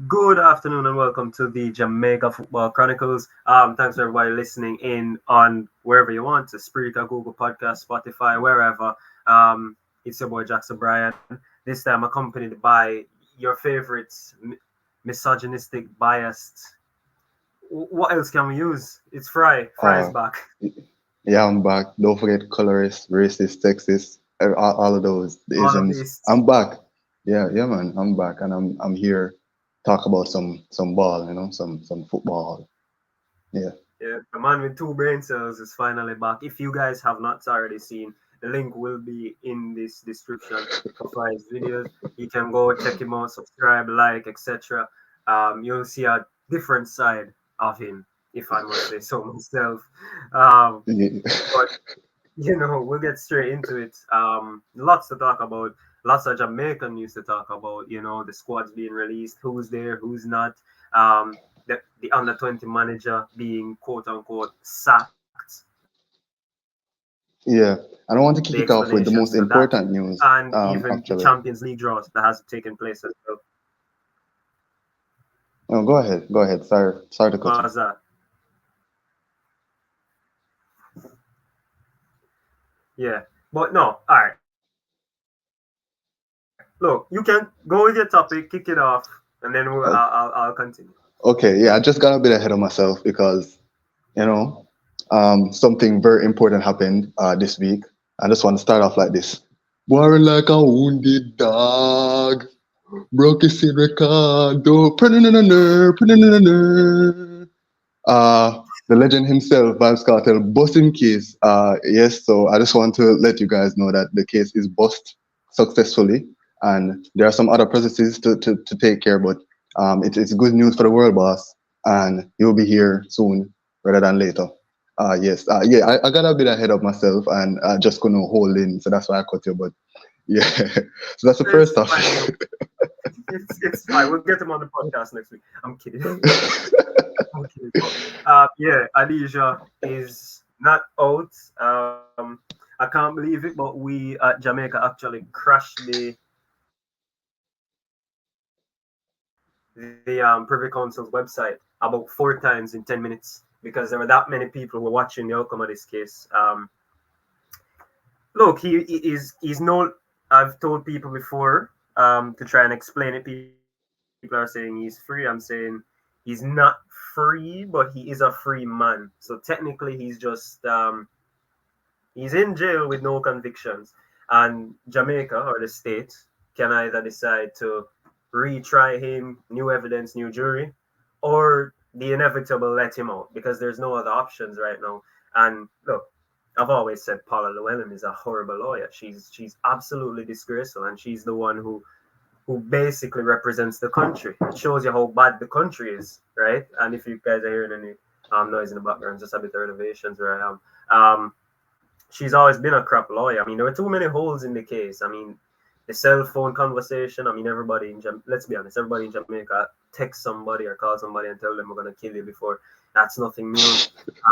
Good afternoon and welcome to the Jamaica Football Chronicles. Thanks for everybody listening in on wherever you want to Spreaker, Google Podcast, Spotify, wherever. It's your boy Jackson Bryan. This time accompanied by your favorite misogynistic, biased. What else can we use? It's Fry. Fry's Uh, back. yeah, I'm back. Don't forget colorist, racist, sexist, all of those, the All of isms. this. I'm back. Yeah, man. I'm back, and I'm here talk about some ball, some football. Yeah, Yeah, the man with two brain cells is finally back. If you guys have not already seen, the link will be in this description for his videos. You can go check him out, subscribe, like, etc. You'll see a different side of him, if I must say so myself. Um, yeah, but we'll get straight into it. Lots to talk about. Lots of Jamaican news to talk about. The squads being released, who's there, who's not. The under 20 manager being quote unquote sacked, yeah. And I want to the kick it off with the explanations most to that, important news. and even the Actually, Champions League draws that has taken place as well. no, go ahead. Sorry to cut you. Was that? Yeah, but no. All right, look, you can go with your topic, kick it off, and then Oh, I'll continue. okay, yeah. I just got a bit ahead of myself because you know, something very important happened this week. I just want to start off like this. War like a wounded dog, broke his record. The legend himself, Vibes Cartel, busting case. Yes, so I just want to let you guys know that the case is bust successfully, and there are some other processes to take care, but it's good news for the world boss, and you'll be here soon rather than later. Yes, yeah, I got a bit ahead of myself and I just couldn't hold in, so that's why I cut you. But yeah, so that's the first It's topic. fine. Look, it's fine. We'll get him on the podcast next week. I'm kidding. I'm kidding. But, yeah, Adija is not out. I can't believe it, but we at Jamaica actually crashed the Privy Council's website about 4 times in 10 minutes because there were that many people who were watching the outcome of this case. Look, he's no. I've told people before to try and explain it. People are saying he's free. I'm saying he's not free, but he is a free man. So technically, he's in jail with no convictions, and Jamaica or the state can either decide to retry him, new evidence, new jury, or the inevitable let him out because there's no other options right now. And look, I've always said Paula Llewellyn is a horrible lawyer. She's absolutely disgraceful, and she's the one who basically represents the country. It shows you how bad the country is, right? And if you guys are hearing any noise in the background, just a bit of renovations where I am. She's always been a crap lawyer. I mean, there were too many holes in the case. I mean, the cell phone conversation. I mean, let's be honest, everybody in Jamaica text somebody or call somebody and tell them we're gonna kill you before. That's nothing new.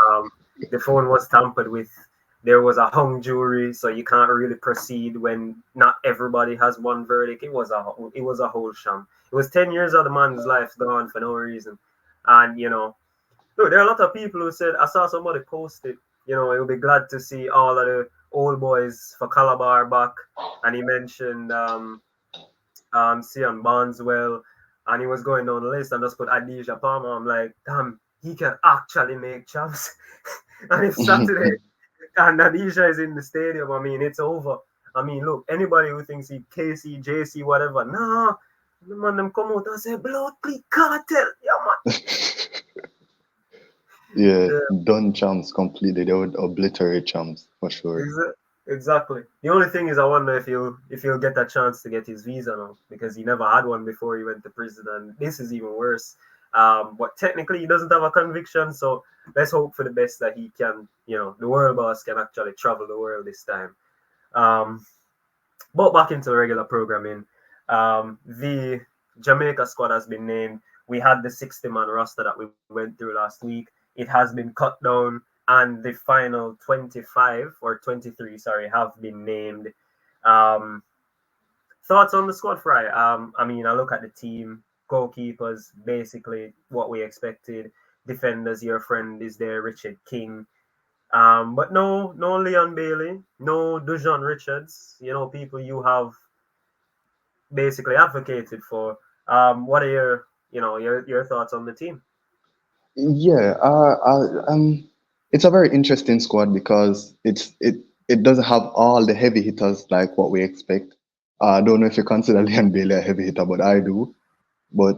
Um, the phone was tampered with. There was a hung jury, so you can't really proceed when not everybody has one verdict. It was a whole sham. It was 10 years of the man's life gone for no reason, and look, there are a lot of people who said, I saw somebody post it, you'll be glad to see all of the old boys for Calabar back. And he mentioned Sion Barneswell, and he was going down the list and just put Adija Palmer. I'm like, damn, he can actually make champs. And if Saturday and Adija is in the stadium, I mean, it's over. I mean, look, anybody who thinks he KC, JC, whatever, nah, the man them come out and say, blood click cartel. Yeah, man. Yeah, Yeah. done champs completely. They would obliterate champs for sure. Exactly. The only thing is, I wonder if he'll get a chance to get his visa now because he never had one before he went to prison, and this is even worse. But technically, he doesn't have a conviction, so let's hope for the best that he can. The world boss can actually travel the world this time. Um, but back into the regular programming, the Jamaica squad has been named. We had the 60-man roster that we went through last week. It has been cut down, and the final 25 or 23, sorry, have been named. Um, Thoughts on the squad, Fry? I mean, I look at the team. Goalkeepers, basically what we expected. Defenders, your friend is there, Richard King. But no Leon Bailey, no Dujon Richards. People you have basically advocated for. What are your thoughts on the team? Yeah, it's a very interesting squad because it doesn't have all the heavy hitters like what we expect. I don't know if you consider Leon Bailey a heavy hitter, but I do. But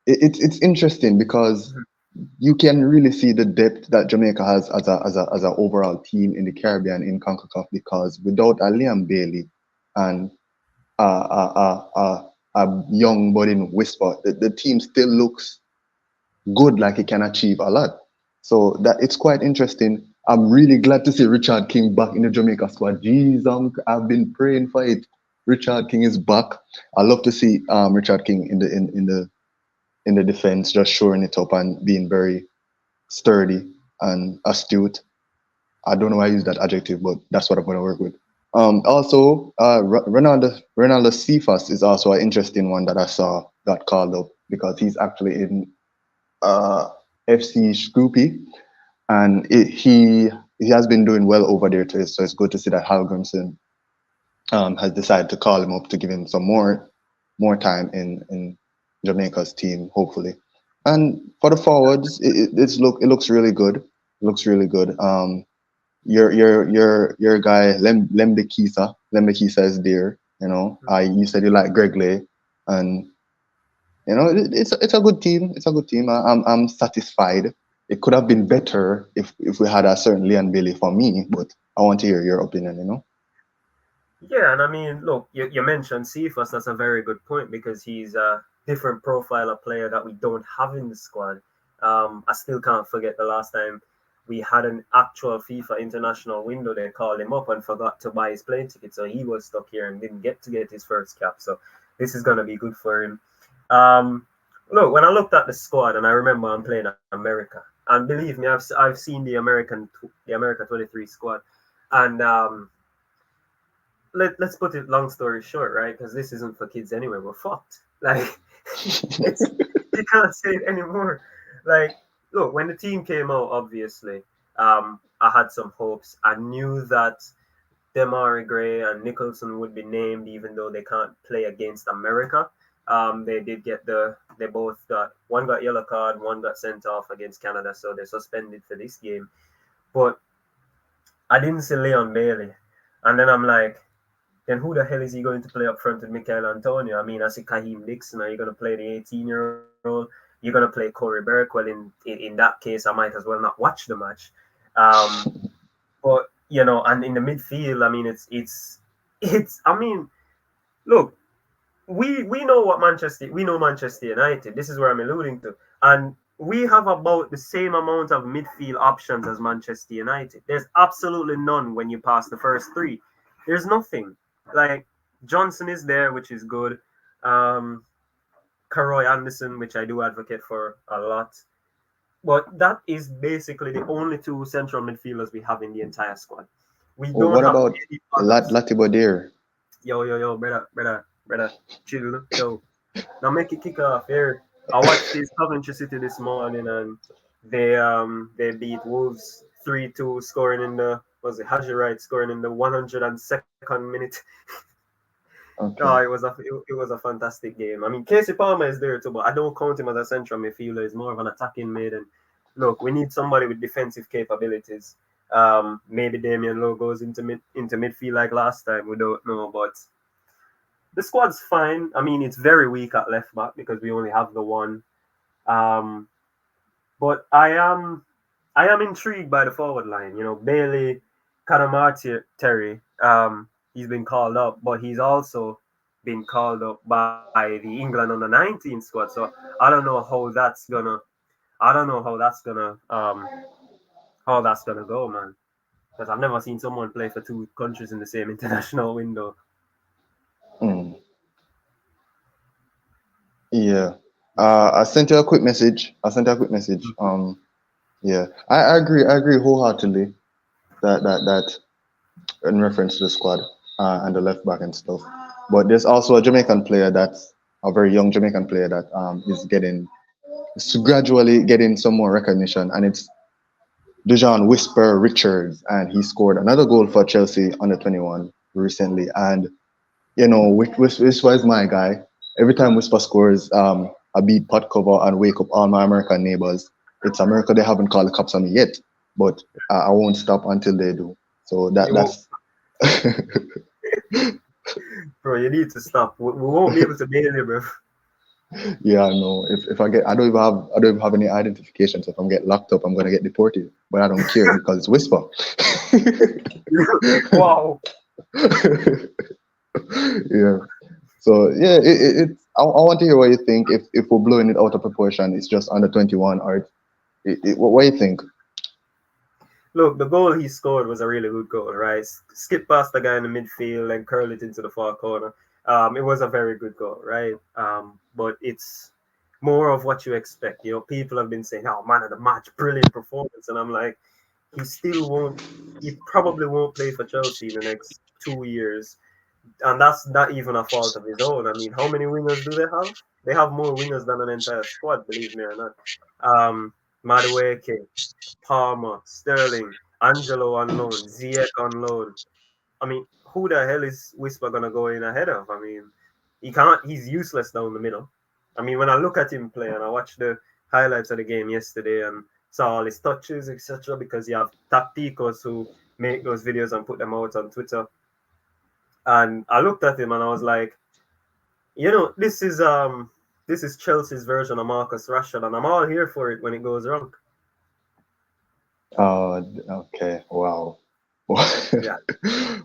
it's interesting because Mhm. you can really see the depth that Jamaica has as a overall team in the Caribbean in CONCACAF because without a Liam Bailey and a young budding Whisper, the team still looks good, like he can achieve a lot. So that it's quite interesting. I'm really glad to see Richard King back in the Jamaica squad. Jeez, I've been praying for it. Richard King is back. I love to see Richard King in the defense, just shoring it up and being very sturdy and astute. I don't know why I use that adjective, but that's what I'm going to work with. Also, Ronaldo Cephas is also an interesting one that I saw got called up because he's actually in uh, FC Scoopy, and he has been doing well over there too. So it's good to see that Halgrimson has decided to call him up to give him some more time in Jamaica's team, hopefully. And for the forwards, it looks really good. It looks really good. Your guy Lembe Kisa is there. You said you like Greg Lay, and it's a good team. It's a good team. I'm satisfied. It could have been better if we had a certain Leon Bailey for me, but I want to hear your opinion. Yeah, and I mean, look, you mentioned Cephas. That's a very good point because he's a different profile of player that we don't have in the squad. I still can't forget the last time we had an actual FIFA international window. They called him up and forgot to buy his plane ticket, so he was stuck here and didn't get to get his first cap. So this is gonna be good for him. Um, Look, when I looked at the squad and I remember I'm playing America, and believe me, I've seen the America 23 squad, and let's put it long story short, right? Because this isn't for kids anyway. We're fucked. Like, it's you can't say it anymore. Like, look, when the team came out, obviously, I had some hopes. I knew that Demari Gray and Nicholson would be named, even though they can't play against America. They did they both got one got yellow card, one got sent off against Canada, so they're suspended for this game. But I didn't see Leon Bailey, and then I'm like, then who the hell is he going to play up front with Michael Antonio? I mean, I see Kahim Dixon. Are you going to play the 18-year-old? You're going to play Corey Burke? Well, in that case, I might as well not watch the match. Um, but and in the midfield, I mean, it's. I mean, look, we know what we know Manchester United. This is where I'm alluding to, and we have about the same amount of midfield options as Manchester United. There's absolutely none when you pass the first three. There's nothing. Like Johnson is there, which is good. Um, Karoy Anderson, which I do advocate for a lot. But that is basically the only two central midfielders we have in the entire squad. We Well, don't what have about any others. Latibodir? Yo, brother, chill. Yo, now make it kick off here. I watched this Coventry City this morning and they beat Wolves 3-2, scoring in the was it Haji Wright scoring in the 102nd minute. Oh, Okay. it was a fantastic game. I mean, Casey Palmer is there too, but I don't count him as a central midfielder. He's more of an attacking mid. And look, we need somebody with defensive capabilities. Maybe Damian Lowe goes into midfield like last time. We don't know, but the squad's fine. I mean, it's very weak at left back because we only have the one. Um, but I am intrigued by the forward line. Bailey, Kanamati, Terry. He's been called up, but he's also been called up by the England under 19 squad. So I don't know how that's gonna. I don't know how that's gonna go, man. Because I've never seen someone play for two countries in the same international window. Mm, yeah. I sent you a quick message. Yeah. I agree. I agree wholeheartedly that in reference to the squad and the left back and stuff. But there's also a Jamaican player that's a very young Jamaican player that is gradually getting some more recognition, and it's Dejan Whisper Richards, and he scored another goal for Chelsea under 21 recently. And Whisper is my guy. Every time Whisper scores, I beat pot cover and wake up all my American neighbors. It's America; they haven't called the cops on me yet, but I won't stop until they do. So You won't, that's bro. You need to stop. We won't be able to bail you, bro. yeah. No, if I get, I don't even have any identification. So if I'm get locked up, I'm gonna get deported. But I don't care because it's Whisper. Wow. Yeah. So yeah, I want to hear what you think. If we're blowing it out of proportion, it's just under 21, or what do you think? Look, the goal he scored was a really good goal, right? Skip past the guy in the midfield and curl it into the far corner. It was a very good goal, right? But it's more of what you expect. You know, people have been saying, "Oh, man of the match, brilliant performance," and I'm like, he still won't. He probably won't play for Chelsea in the next 2 years, and that's not even a fault of his own. I mean, how many wingers do they have? They have more wingers than an entire squad, believe me or not. Madueke, Palmer, Sterling, Angelo on loan, Ziyech on loan. I mean, who the hell is Whisper gonna go in ahead of? I mean, he can't. He's useless down the middle. I mean, when I look at him play and I watched the highlights of the game yesterday and saw all his touches, etc., because you have tacticos who make those videos and put them out on Twitter. And I looked at him and I was like, this is Chelsea's version of Marcus Rashford, and I'm all here for it when it goes wrong. Oh, okay. Wow. Yeah,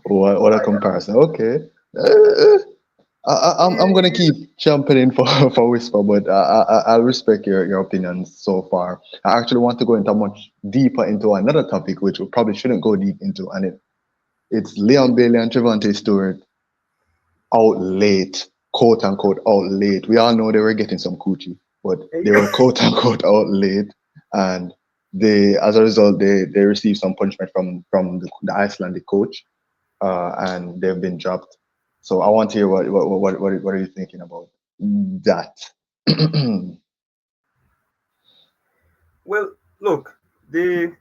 What a comparison. Okay. Uh, I'm gonna keep jumping in for for Whisper, but I'll respect your opinions so far. I actually want to go into much deeper into another topic, which we probably shouldn't go deep into, and it's Leon Bailey and Trevante Stewart out late, quote unquote out late. We all know they were getting some coochie, but they were quote unquote out late, and as a result, they received some punishment from the Icelandic coach, and they've been dropped. So I want to hear what are you thinking about that? well, look, the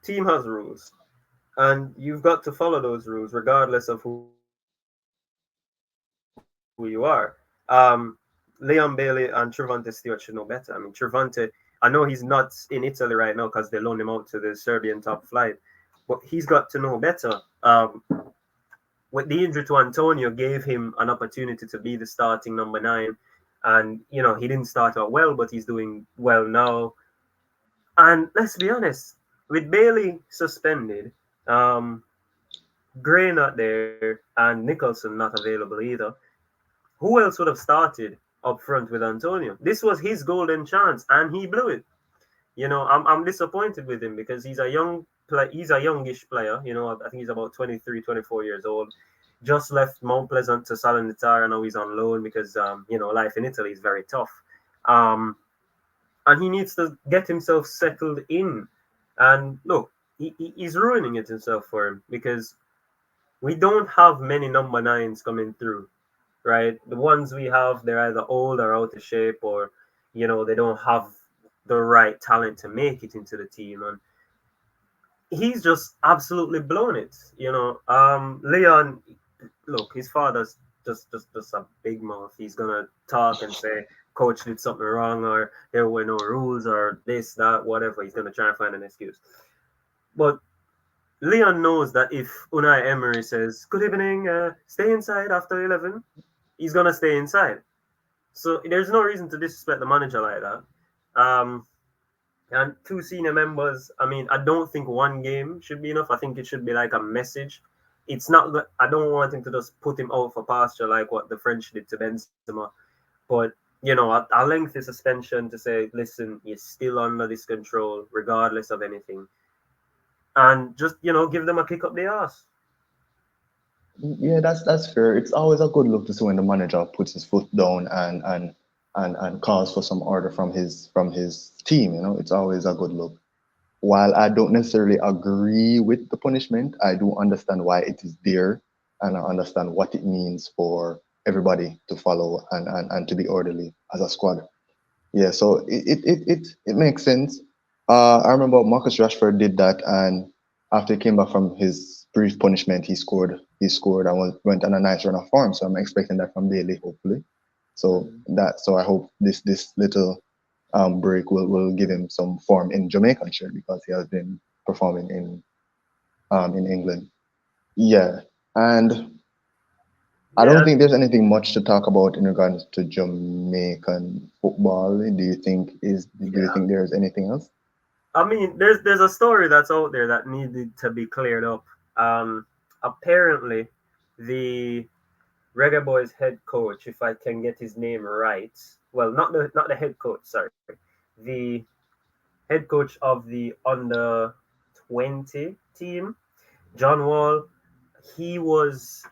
team has rules, and you've got to follow those rules regardless of who you are. Leon Bailey and Trevante Stewart should know better. I mean, Trevante, I know he's not in Italy right now because they loaned him out to the Serbian top flight, but he's got to know better. With the injury to Antonio gave him an opportunity to be the starting number 9, and he didn't start out well, but he's doing well now. And let's be honest, with Bailey suspended, um, Gray not there, and Nicholson not available either, who else would have started up front with Antonio? This was his golden chance, and he blew it. I'm disappointed with him because he's a youngish player. I think he's about 23, 24 years old. Just left Mount Pleasant to Salernitana. Now he's on loan because life in Italy is very tough. Um, and he needs to get himself settled in. And look, he's ruining it himself for him because we don't have many number 9s coming through, right? The ones we have, they're either old or out of shape, or they don't have the right talent to make it into the team. And he's just absolutely blown it. Leon, look, his father's just a big mouth. He's gonna talk and say coach did something wrong, or there were no rules, or this, that, whatever. He's gonna try and find an excuse. But Leon knows that if Unai Emery says, "Good evening, stay inside after 11," he's gonna stay inside. So there's no reason to disrespect the manager like that. Um, and two senior members, I mean, I don't think one game should be enough. I think it should be like a message. It's not that I don't want him to just put him out for pasture like what the French did to Benzema. But, a lengthy suspension to say, listen, you're still under this control, regardless of anything. And just, give them a kick up the ass. Yeah, that's fair. It's always a good look to see when the manager puts his foot down and calls for some order from his team. It's always a good look. While I don't necessarily agree with the punishment, I do understand why it is there, and I understand what it means for everybody to follow and to be orderly as a squad. Yeah, so it makes sense. I remember Marcus Rashford did that, and after he came back from his brief punishment, he scored. He scored and went on a nice run of form. So I'm expecting that from Bailey, hopefully. Mhm. So I hope this little break will give him some form in Jamaican shirt because he has been performing in England. Yeah, and I don't Yeah, think there's anything much to talk about in regards to Jamaican football. Do you yeah. think there's anything else? I mean, there's a story that's out there that needed to be cleared up. Apparently, the Reggae Boys head coach, if I can get his name right, well, not the head coach, sorry, the head coach of the under 20 team, John Wall, he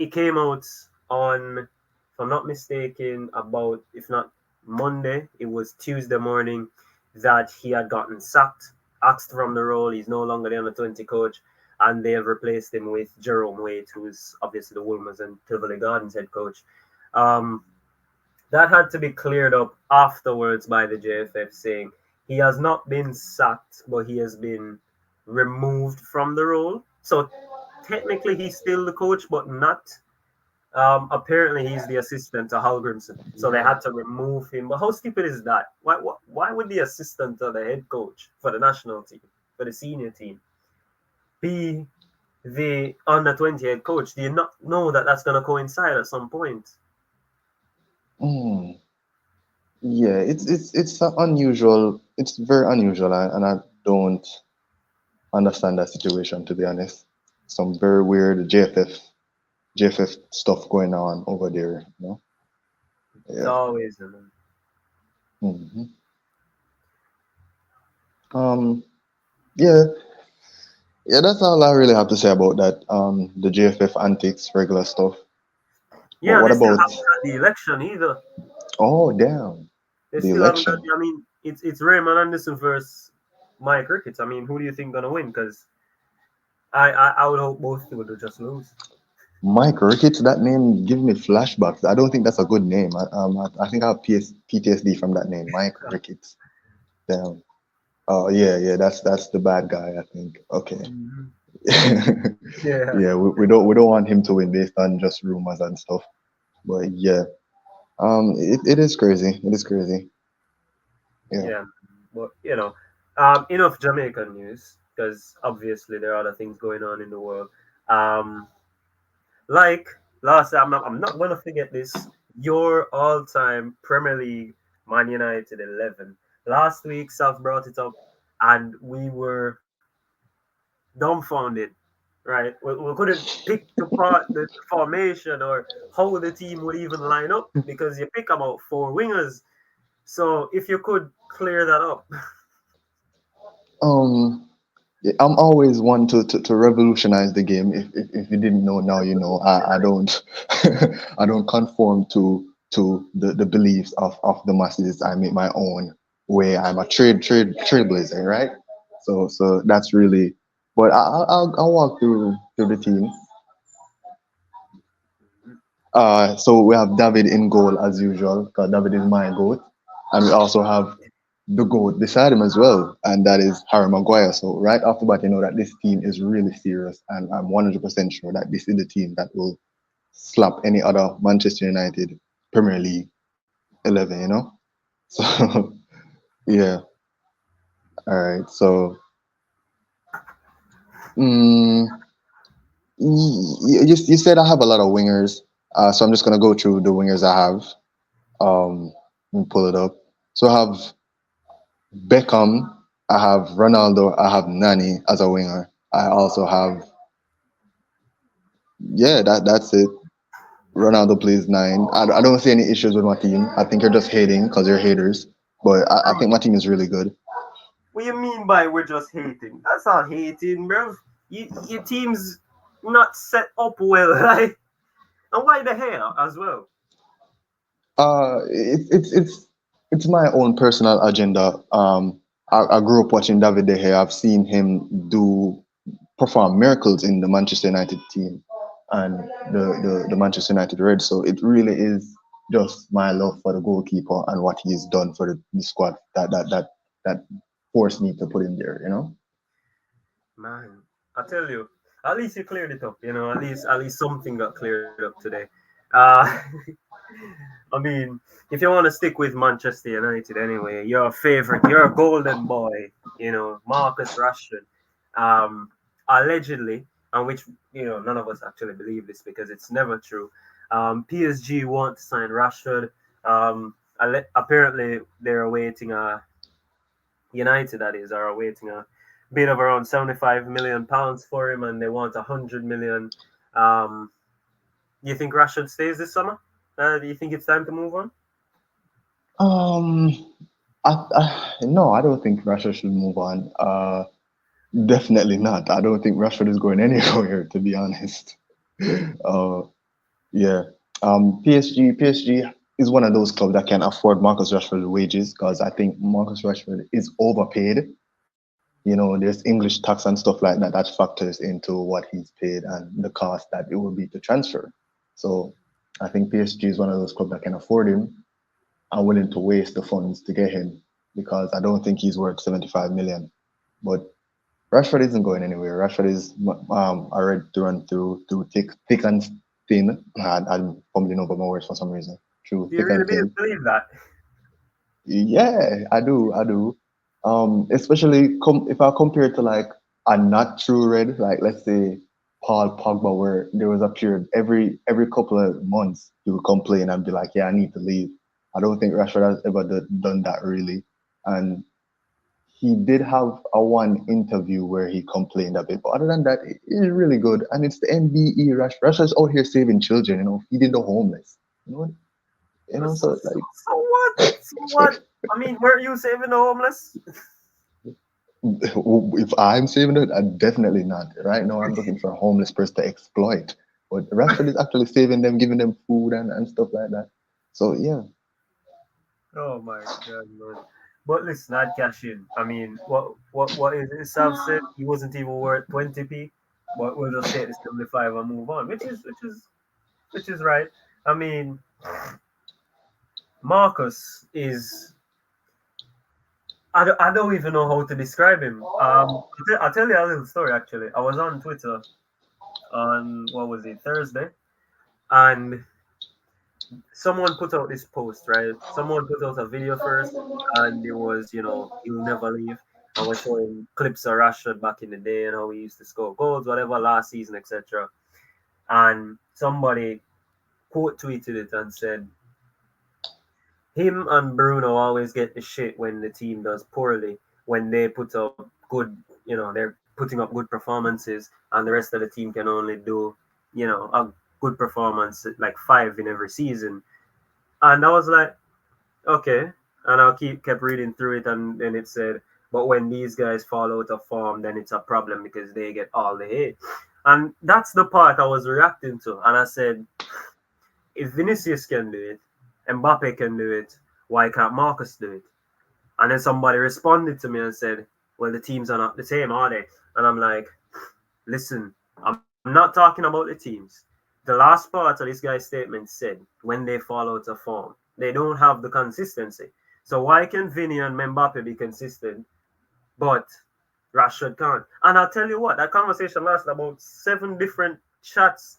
came out on, if I'm not mistaken, about, if not Monday, it was Tuesday morning, that he had gotten sacked, axed from the role. He's no longer the under 20 coach, and they have replaced him with Jerome Waite, who's obviously the Wolmer's and Tivoli Gardens head coach. Um, that had to be cleared up afterwards by the JFF, saying he has not been sacked, but he has been removed from the role. So technically, he's still the coach, but not. Apparently, he's the assistant to Hal Grimson, so they had to remove him. But how stupid is that? Why would the assistant to the head coach for the national team, for the senior team, be the under 20 head coach? Do you not know that that's going to coincide at some point? Mm, yeah, it's unusual. It's very unusual, and I don't understand that situation, to be honest. Some very weird JFF stuff going on over there. It's Yeah. always hmm Um. Yeah. Yeah. That's all I really have to say about that. The JFF antics, regular stuff. But yeah. what They still about? haven't had the election either. Oh, damn. They The still haven't had. election. I mean, it's Raymond Anderson versus Mike Ricketts. I mean, who do you think gonna win? Because I would hope both would just lose. Mike Ricketts, that name gives me flashbacks. I don't think that's a good name. I think I have PTSD from that name, Mike Ricketts. Damn. Oh yeah, yeah. That's the bad guy. I think. Okay. Mhm. Yeah, Yeah, we don't want him to win based on just rumors and stuff. But yeah, it is crazy. It is crazy. Yeah. yeah. But enough Jamaican news because obviously there are other things going on in the world. Um, like last, I'm not gonna forget this. Your all-time Premier League Man United 11. Last week, South brought it up, and we were dumbfounded, right? We couldn't pick apart the formation or how the team would even line up because you pick about four wingers. So if you could clear that up. Um, yeah, I'm always one to revolutionize the game. If you didn't know, now you know. I don't I don't conform to the beliefs of the masses. I make my own way. I'm a trailblazer, right? So that's really. But I'll walk through the team. So we have David in goal as usual, because David is my goat, and we also have the goat beside him as well, and that is Harry Maguire. So right off the bat, you know that this team is really serious, and I'm 100% sure that this is the team that will slap any other Manchester United Premier League 11. So yeah, all right. So mm, you said I have a lot of wingers, so I'm just gonna go through the wingers I have. Let me pull it up. So I have Beckham, I have Ronaldo, I have Nani as a winger. I also have, yeah, that's it. Ronaldo plays nine. I don't see any issues with my team. I think you're just hating because you're haters. But I Bro, think my team is really good. what you mean by we're just hating? That's not hating, bro. Your team's not set up well, right? And why the hell as well? It's my own personal agenda. I grew up watching David De Gea. I've seen him do perform miracles in the Manchester United team. and the Manchester United Reds. So it really is just my love for the goalkeeper and what he's done for the squad that forced me to put him there. You know. Man, I tell you, at least you cleared it up. At least something got cleared up today. Uh, I mean, if you want to stick with Manchester United anyway, your favorite, your golden boy, Marcus Rashford, um, allegedly, and which none of us actually believe this because it's never true. PSG want to sign Rashford. Apparently, they're awaiting a United, that is, are awaiting a bid of around £75 million for him, and they want 100 million. Um, you think Rashford stays this summer? Do you think it's time to move on? Um, no, I don't think Rashford should move on. Definitely not. I don't think Rashford is going anywhere, to be honest. Uh, yeah. PSG is one of those clubs that can afford Marcus Rashford's wages because I think Marcus Rashford is overpaid. There's English tax and stuff like that that factors into what he's paid and the cost that it will be to transfer. So I think PSG is one of those clubs that can afford him and willing to waste the funds to get him because I don't think he's worth 75 million. But Rashford isn't going anywhere. Rashford is already through thick and thin. I'm fumbling over my words for some reason. Through Do you thick really and thin. believe that? Yeah, I do. Especially if I compare it to like a not true red, like let's say Paul Pogba, where there was a period every couple of months he would complain and be like, "Yeah, I need to leave." I don't think Rashford has ever done that really, and he did have a one interview where he complained a bit, but other than that, he's really good. And it's the MBE. Rashford's out here saving children, feeding the homeless. You know, So, so so, so what? So what? I mean, were you saving the homeless? if I'm saving it, I definitely not. Right now, I'm looking for a homeless person to exploit. But Rashford is actually saving them, giving them food and stuff like that. So yeah. Oh my God, man. But listen, I'd cash in. I mean, what is it? Sav said he wasn't even worth 20p, but we'll just take the 75 and move on, which is right. I mean, Marcus is I don't even know how to describe him. I'll tell you a little story actually. I was on Twitter on what was it, Thursday, and someone put out this post, right? Someone put out a video first, and it was, he'll never leave. And we're showing clips of Rashford back in the day and how he used to score goals, whatever, last season, etc. And somebody quote tweeted it and said, him and Bruno always get the shit when the team does poorly, when they put up good, they're putting up good performances, and the rest of the team can only do, a good performance, like five in every season. And I was like, okay. And I kept reading through it, and then it said, but when these guys fall out of form, then it's a problem because they get all the hate. And that's the part I was reacting to. And I said, if Vinicius can do it, Mbappe can do it, why can't Marcus do it? And then somebody responded to me and said, well, the teams are not the same, are they? And I'm like, listen, I'm not talking about the teams. The last part of this guy's statement said, when they fall out of form, they don't have the consistency. So why can Vinny and Mbappe be consistent, but Rashford can't? And I'll tell you what, that conversation lasted about 7 different chats.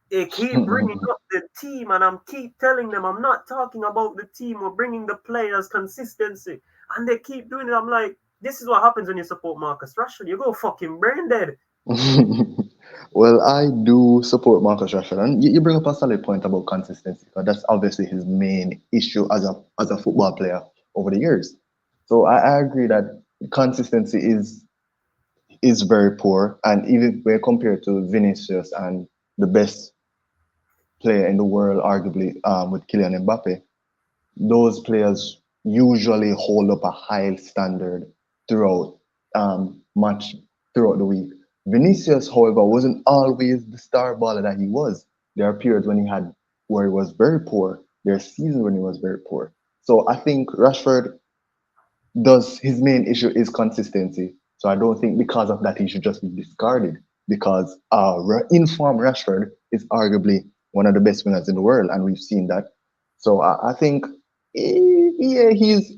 They keep bringing up the team, and I'm keep telling them I'm not talking about the team or bringing the players consistency, and they keep doing it. I'm like, this is what happens when you support Marcus Rashford. You go fucking brain dead. Well, I do support Marcus Rashford, and you bring up a solid point about consistency because that's obviously his main issue as a football player over the years. So I agree that consistency is very poor, and even when compared to Vinicius and the best player in the world, arguably with Kylian Mbappe, those players usually hold up a high standard throughout match throughout the week. Vinicius, however, wasn't always the star baller that he was. There are periods when he had where he was very poor. There are seasons when he was very poor. So I think Rashford does his main issue is consistency. So I don't think because of that he should just be discarded. because informed Rashford is arguably one of the best winners in the world, and we've seen that. So I think, yeah, he's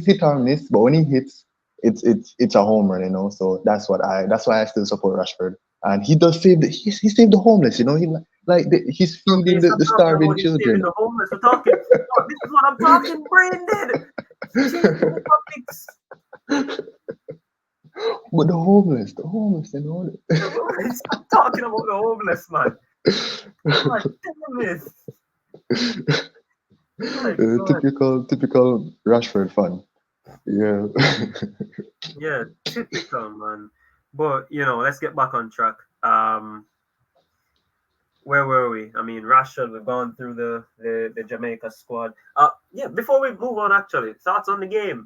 hit or miss, but when he hits, it's a home run, you know. So that's why I still support Rashford, and he does save he saved the homeless, you know. He's Bro, feeding please stop the talking starving about him saving children. the homeless. We're talking. Oh, this is what I'm talking. Brain dead. Changing the topics. But the homeless, you know. Stop talking about the homeless, man. God damn it. My God. Typical Rashford fan. Yeah. Yeah, typical, man. But, let's get back on track. Where were we? I mean, Russia, we've gone through the Jamaica squad. Yeah, before we move on, actually, thoughts on the game.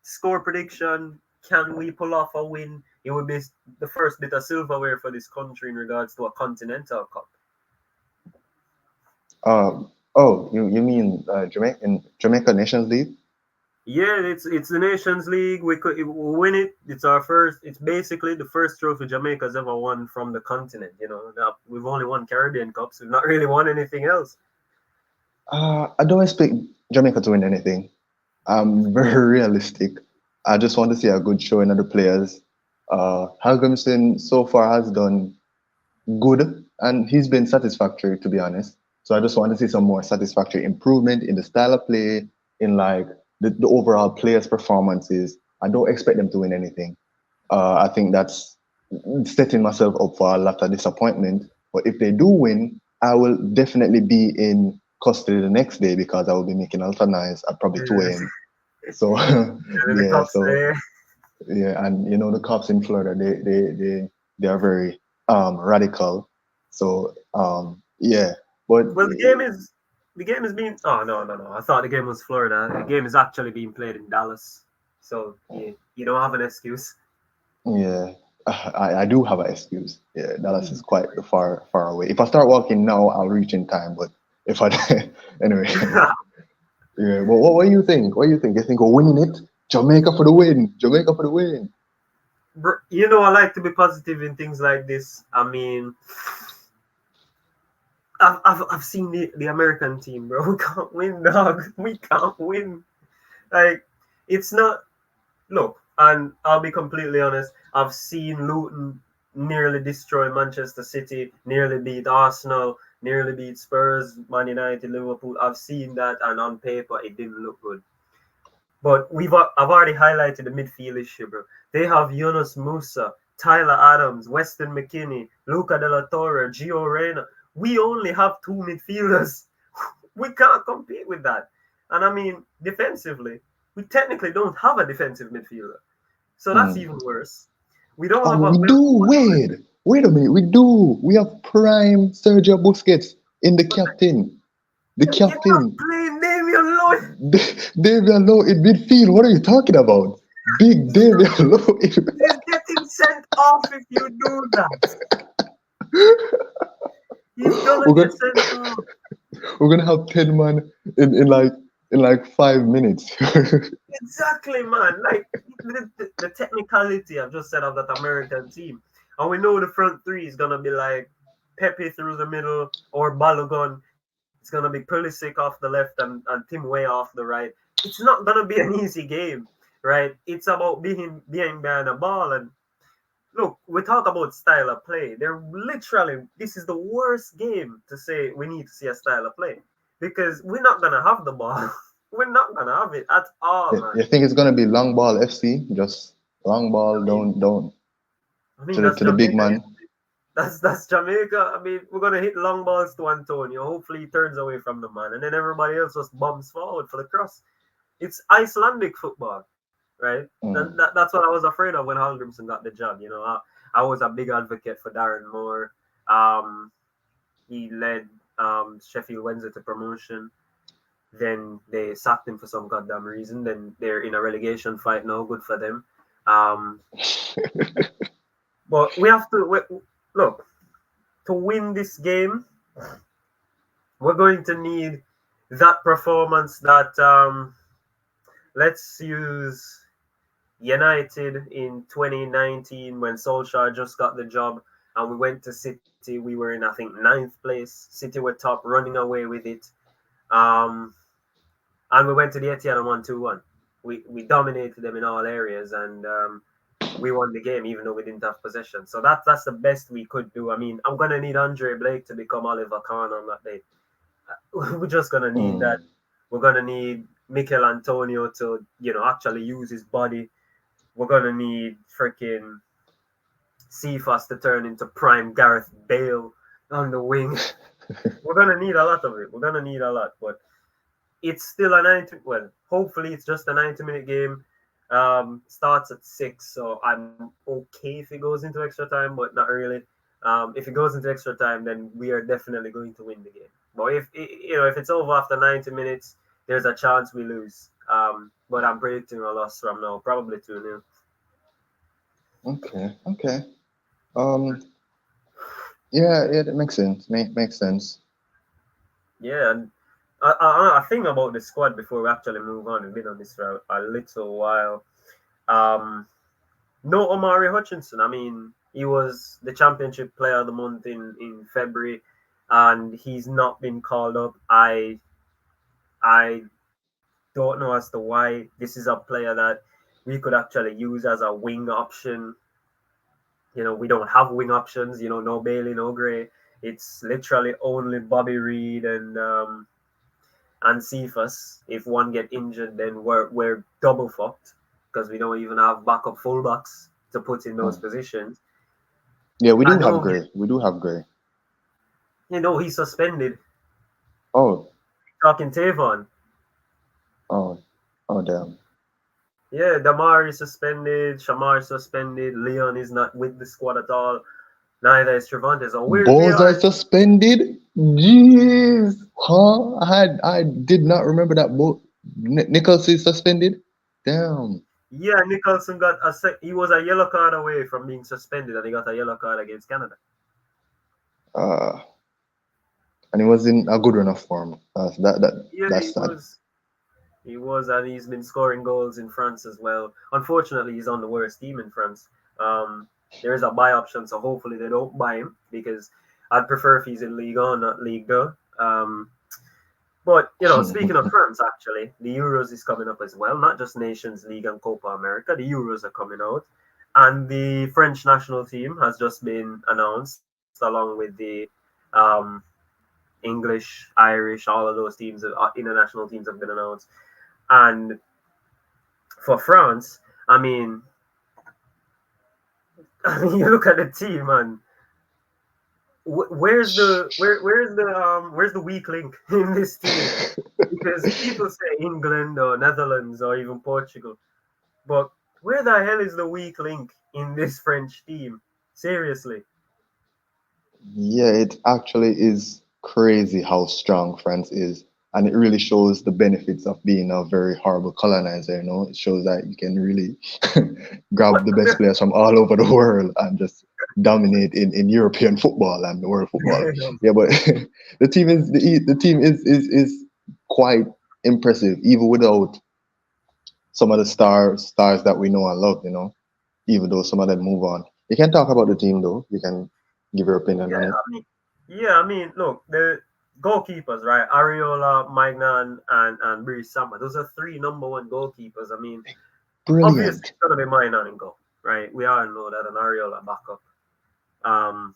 Score prediction. Can we pull off a win? It would be the first bit of silverware for this country in regards to a continental cup. You mean Jamaica Nations League? Yeah, it's the Nations League. We could win it. It's our first. It's basically the first trophy Jamaica's ever won from the continent. Now, we've only won Caribbean Cups. We've not really won anything else. I don't expect Jamaica to win anything. I'm very realistic. I just want to see a good showing of the players. Halgrimson so far has done good, and he's been satisfactory, to be honest. So I just want to see some more satisfactory improvement in the style of play, in like the overall players' performances. I don't expect them to win anything. I think that's setting myself up for a lot of disappointment. But if they do win, I will definitely be in custody the next day because I will be making altar nights at probably 2 Yes. a.m. So And then the yeah, cops so there. yeah, and you know the cops in Florida, they are very radical. So yeah, but Well, the game is being. Oh, no! I thought the game was Florida. The game is actually being played in Dallas. So you don't have an excuse. yeah, I do have an excuse. Yeah, Dallas is quite far away. If I start walking now, I'll reach in time. But if I anyway, yeah. But what do you think? What do you think? You think we're winning it? Jamaica for the win! Jamaica for the win! I like to be positive in things like this. I mean, I've seen the American team, bro. We can't win, dog. We can't win. Like, it's not. Look, and I'll be completely honest. I've seen Luton nearly destroy Manchester City, nearly beat Arsenal, nearly beat Spurs, Man United, Liverpool. I've seen that, and on paper, it didn't look good. But I've already highlighted the midfield issue, bro. They have Yunus Musa, Tyler Adams, Weston McKinney, Luca De La Torre, Gio Reyna. We only have two midfielders. We can't compete with that. And I mean, defensively, we technically don't have a defensive midfielder. So that's Hmm. even worse. We don't Oh, have a we well. do. Wait a minute. We do. We have prime Sergio Busquets in the captain. The You're not captain. playing Damian Lloyd. David Lowe in midfield. What are you talking about? Big David Lowe. He's getting sent off if you do that. He's gonna we're get gonna sent off. we're gonna have 10 man in like 5 minutes. Exactly, man. Like the technicality I've just said of that American team, and we know the front three is gonna be like Pepe through the middle or Balogun. It's gonna be Pulisic off the left and Tim Way off the right. It's not gonna be an easy game, right? It's about being behind the ball. And look, we talk about style of play. They're literally this is the worst game to say we need to see a style of play because we're not gonna have the ball. We're not gonna have it at all, You man. think it's gonna be long ball FC? Just long I ball, mean, don't I mean that's to the big Jamaica. man. That's Jamaica. I mean, we're gonna hit long balls to Antonio. Hopefully, he turns away from the man, and then everybody else just bumps forward for the cross. It's Icelandic football, right? And Mm. that's what I was afraid of when Hallgrimson got the job. I was a big advocate for Darren Moore. Um, he led Sheffield Wednesday to promotion. Then they sacked him for some goddamn reason. Then they're in a relegation fight now. Good for them. Um, but we have to look to win this game. We're going to need that performance that let's use United in 2019 when Solskjaer just got the job and we went to City. We were in, I think, ninth place. City were top, running away with it. Um, and we went to the Etihad and won 2-1. We dominated them in all areas and we won the game even though we didn't have possession. So that's the best we could do. I mean, I'm gonna need Andre Blake to become Oliver Kahn on that day. We're just gonna need that. Mm. We're gonna need Mikel Antonio to, actually use his body. We're gonna need freaking Cephas to turn into prime Gareth Bale on the wing. We're gonna need a lot of it. We're gonna need a lot, but it's still a 90. Well, hopefully it's just a 90-minute game. Starts at 6, so I'm okay if it goes into extra time, but not really. If it goes into extra time, then we are definitely going to win the game. But if it's over after 90 minutes, there's a chance we lose. But I'm predicting a loss from now, probably 2-0. Okay, okay. Um, yeah, yeah, that makes sense. Makes sense. Yeah, and I think about the squad before we actually move on. We've been on this for a little while. Um, no Omari Hutchinson. I mean, he was the championship player of the month in February, and he's not been called up. I don't know as to why. This is a player that we could actually use as a wing option. We don't have wing options. No Bailey, no Gray. It's literally only Bobby Reed and Cephas. If one get injured, then we're double fucked because we don't even have backup fullbacks to put in those Mm. positions. Yeah, we I do have know, Gray. We do have Gray. he's suspended. Oh, Talking Tavon. oh, oh, damn. Yeah, Damar is suspended. Shamar is suspended. Leon is not with the squad at all. Neither is Trevante. So we Boza are. suspended. Jeez, huh? I did not remember that. Nichols is suspended. Damn. Yeah, Nicholson got he was a yellow card away from being suspended, and he got a yellow card against Canada. Uh, and he was in a good run of form. Yeah, he That's sad. was. He was, and he's been scoring goals in France as well. Unfortunately, he's on the worst team in France. There is a buy option, so hopefully they don't buy him because I'd prefer if he's in Ligue 1, not Ligue 2. But speaking of France, actually, the Euros is coming up as well. Not just Nations League and Copa America. The Euros are coming out, and the French national team has just been announced, along with the um, English, Irish, all of those teams, international teams have been announced. And for France, I mean, you look at the team and where's the weak link in this team? Because people say England or Netherlands or even Portugal, but where the hell is the weak link in this French team? Seriously. Yeah, it actually is crazy how strong France is. And it really shows the benefits of being a very horrible colonizer, you know. It shows that you can really grab the best players from all over the world and just dominate in European football and world football. Yeah, but the team is quite impressive, even without some of the stars that we know and love, you know, even though some of them move on. You can talk about the team though. You can give your opinion Yeah, on it. look, the goalkeepers, right? Ariola, Magnan, and Brice Samba. Those are three number one goalkeepers. I mean, obviously Brilliant. it's gonna be Magnan in goal, right? We all know that an Ariola backup. Um,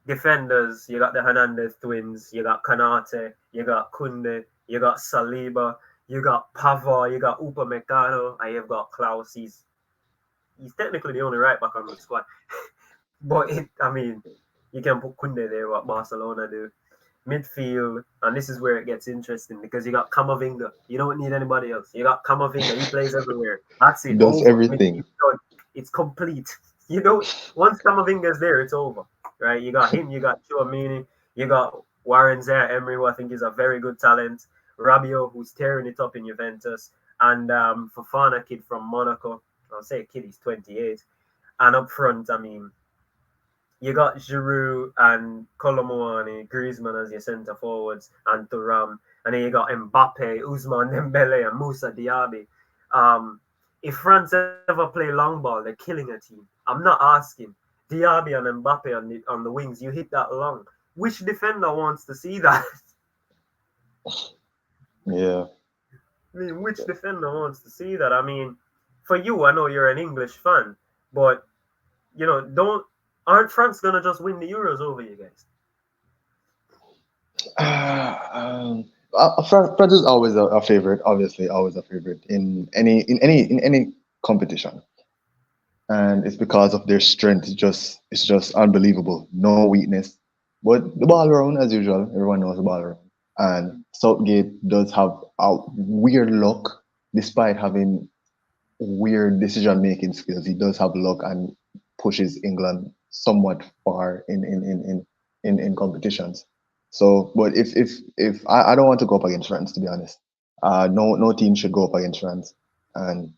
Defenders, you got the Hernandez twins, you got Kanate, you got Kunde, you got Saliba, you got Pavard, you got Upamecano, and you've got Klaus. He's technically the only right back on the squad. But I mean, you can put Kunde there, what Barcelona do. Midfield, and this is where it gets interesting because you got Kamavinga. You don't need anybody else. You got Kamavinga. He plays everywhere. That's it. Does Over. everything. Midfield done. It's complete. Once Kamavinga's there, it's over. Right? You got him. You got Chouamini. You got Warren Zaire Emery, who I think is a very good talent. Rabiot, who's tearing it up in Juventus, and Fofana, kid from Monaco. I'll say kid. He's 28. And up front, I mean, you got Giroud and Colomouani, Griezmann as your centre forwards, and Thuram. And then you got Mbappe, Ousmane Dembele, and Moussa Diaby. Um, if France ever play long ball, they're killing a team. I'm not asking. Diaby and Mbappe on the wings, you hit that long. Which defender wants to see that? Yeah. I mean, which defender wants to see that? I mean, for you, I know you're an English fan, but don't aren't France gonna just win the Euros over you guys? France is always a favorite. Obviously, always a favorite in any competition, and it's because of their strength. It's just unbelievable. No weakness, but the ball around as usual. Everyone knows the ball around. And Southgate does have a weird luck, despite having weird decision making skills. He does have luck and pushes England somewhat far in competitions. So, but if I don't want to go up against France, to be honest. No team should go up against France, and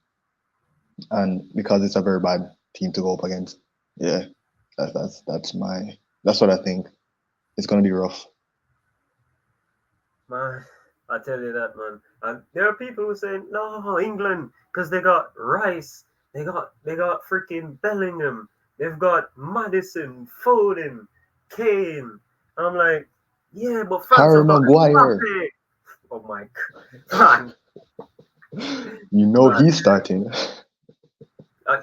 because it's a very bad team to go up against. Yeah, that's what I think. It's gonna be rough. Man, I tell you that, man. And there are people who say, no, England, because they got Rice, they got freaking Bellingham, they've got Madison, Foden, Kane. I'm like, yeah, but France Harry have got Maguire, Mbappe. Oh my god, man, he's starting.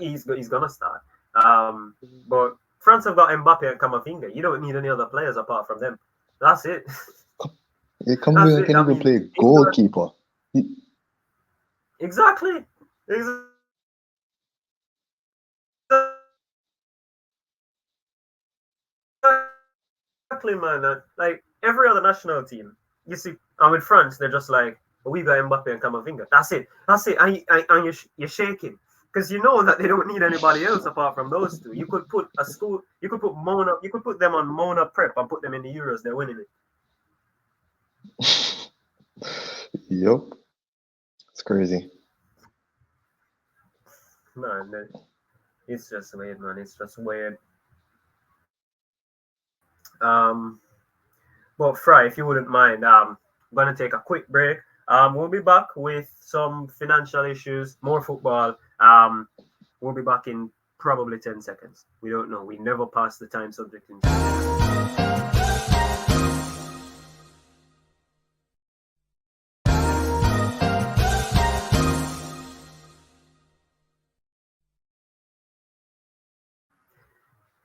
he's gonna start. But France have got Mbappe and Camavinga. You don't need any other players apart from them. That's it. He That's can it. I even mean, play England. goalkeeper. Exactly. Exactly, man. Like every other national team, you see, and with France, they're just like, "Oh, we got Mbappe and Camavinga. That's it. That's it. And you're shaking because you know that they don't need anybody else apart from those two. You could put Mona, you could put them on Mona Prep and put them in the Euros. They're winning it. Yep, it's crazy. Man, it's just weird, man. It's just weird. Well, Fry, if you wouldn't mind, I'm gonna take a quick break. We'll be back with some financial issues, more football. We'll be back in probably 10 seconds. We don't know. We never pass the time subject in.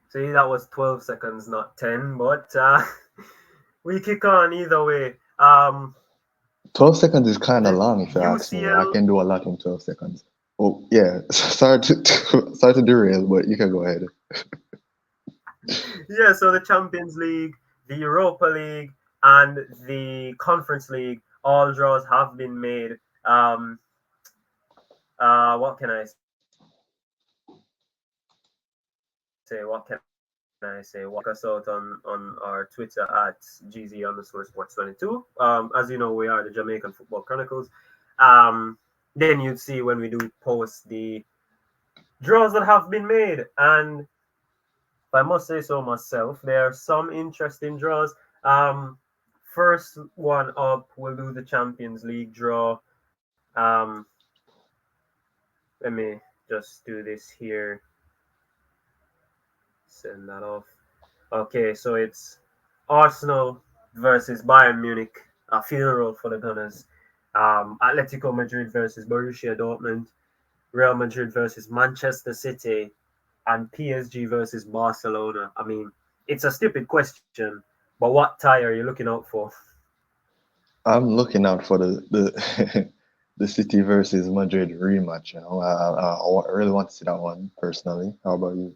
See, that was 12 seconds, not 10, but we kick on either way. 12 seconds is kind of The long, if you ask me. I UCL, can do a lot in 12 seconds. Oh yeah, sorry to derail, but you can go ahead. yeah, so the Champions League, the Europa League, and the Conference League, all draws have been made. Um, what can I say? What can I say? Check us out on our Twitter at GZ_sports22. As you know, we are the Jamaican Football Chronicles. Then you'd see when we do post the draws that have been made. And if I must say so myself, there are some interesting draws. First one up, we'll do the Champions League draw. Let me just do this here. Send that off. Okay, so it's Arsenal versus Bayern Munich, a funeral for the Gunners. Atletico Madrid versus Borussia Dortmund, Real Madrid versus Manchester City, and PSG versus Barcelona. I mean, it's a stupid question, but what tie are you looking out for? I'm looking out for the the City versus Madrid rematch. I really want to see that one personally. How about you?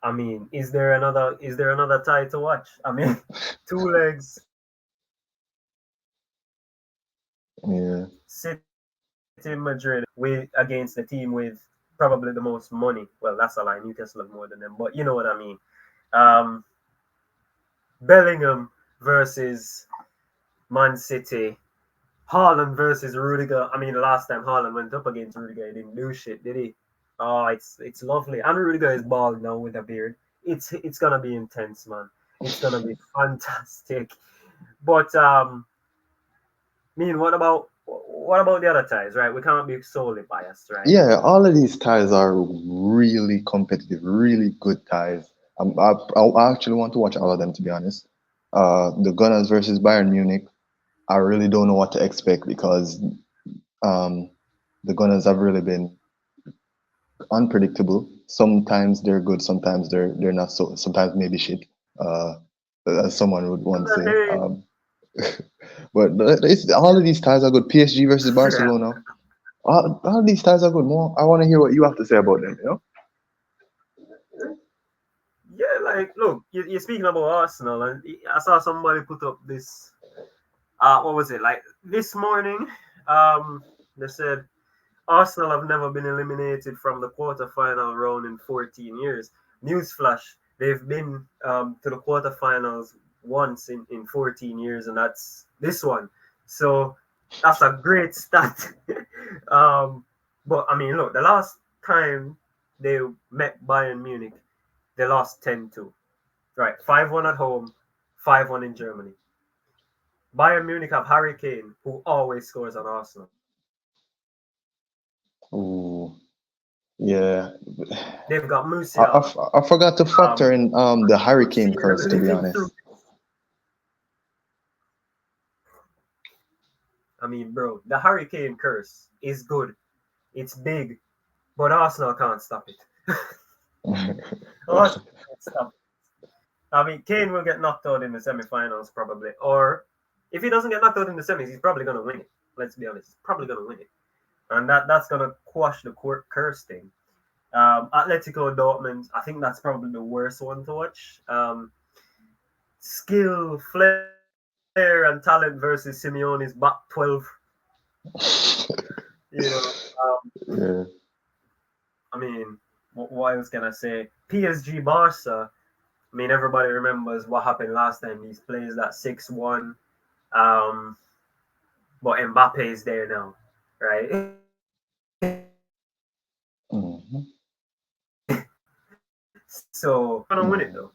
I mean, is there another tie to watch? I mean, two legs, Yeah. City Madrid with against the team with probably the most money. Well, that's a lie. Newcastle have more than them, but you know what I mean. Um, Bellingham versus Man City. Haaland versus Rudiger. I mean, last time Haaland went up against Rudiger, he didn't do shit, did he? Oh, it's lovely. And Rudiger is bald now with a beard. It's gonna be intense, man. It's gonna be fantastic. But what about what about the other ties, right? We can't be solely biased, right? Yeah, all of these ties are really competitive, really good ties. I actually want to watch all of them, to be honest. The Gunners versus Bayern Munich. I really don't know what to expect because um, the Gunners have really been unpredictable. Sometimes they're good, sometimes they're not so. Sometimes maybe shit, uh, as someone would And once then say. But it's, all of these ties are good. PSG versus they, Barcelona. All of these ties are good. More, I want to hear what you have to say about them. You know? yeah, like, look, you're speaking about Arsenal, and I saw somebody put up this. What was it like this morning? They said Arsenal have never been eliminated from the quarterfinal round in 14 years. Newsflash: they've been to the quarterfinals once in 14 years, and that's this one. So that's a great stat. um, but I mean, look, the last time they met Bayern Munich, they lost 10-2. Right, 5-1 at home, 5-1 in Germany. Bayern Munich have Harry Kane, who always scores on Arsenal. Ooh, yeah. They've got Musiala, I forgot to factor in the good hurricane season curse, to be living through. honest. I mean, bro, the Hurricane curse is good. It's big, but Arsenal can't stop it. Arsenal can't stop it. I mean, Kane will get knocked out in the semi-finals probably, or if he doesn't get knocked out in the semis, he's probably gonna win it. Let's be honest, he's probably gonna win it, and that's gonna quash the curse thing. Atletico Dortmund, I think that's probably the worst one to watch. Skill, flair, and talent versus Simeone's back 12. You know, Yeah. I mean, what else can I say? PSG Barca. I mean, everybody remembers what happened last time. These plays that 6-1. Um, but Mbappe is there now, right? Mhm. So gonna win it Yeah. though.